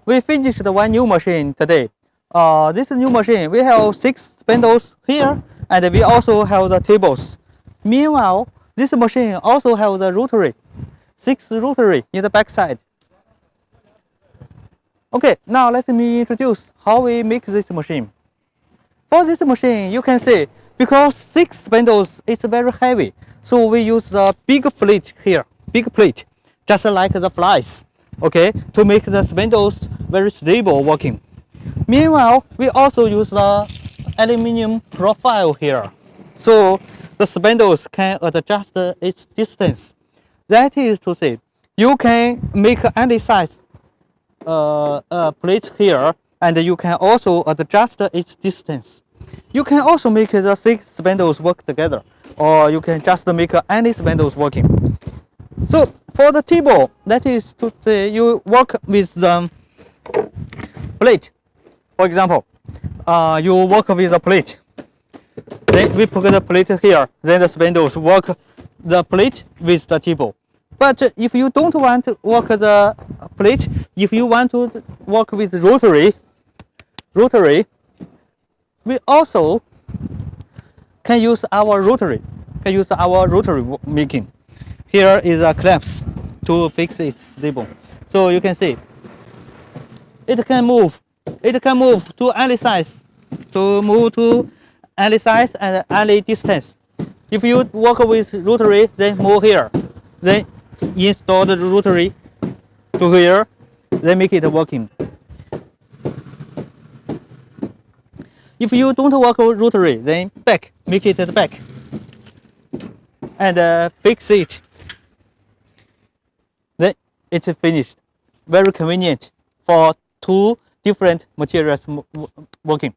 we finished one new machine today. This new machine, we have 6 spindles here, and we also have the tables. Meanwhile, this machine also has the rotary, 6 rotary in the back side. Okay, now let me introduce how we make this machine. For this machine, you can see, because 6 spindles is very heavy, so we use the big plate here, big plate, just like the flies, okay, to make the spindles very stable working. Meanwhile, we also use the aluminum profile here, so the spindles can adjust its distance. That is to say, you can make any size plate here, and you can also adjust its distance. You can also make the 6 spindles work together, or you can just make any spindles working. So for the table, that is to say, you work with the plate. For example, you work with the plate. Then we put the plate here. Then the spindles work the plate with the table. But if you don't want to work the plate, if you want to work with rotary, we also can use our rotary. Making. Here is a clamps to fix it stable. So you can see it can move. It can move to any size, and any distance. If you work with rotary, then move here. Then install the rotary to here. Then make it working. If you don't work with rotary, then back, make it at back, and fix it. Then it's finished. Very convenient for 2 different materials working.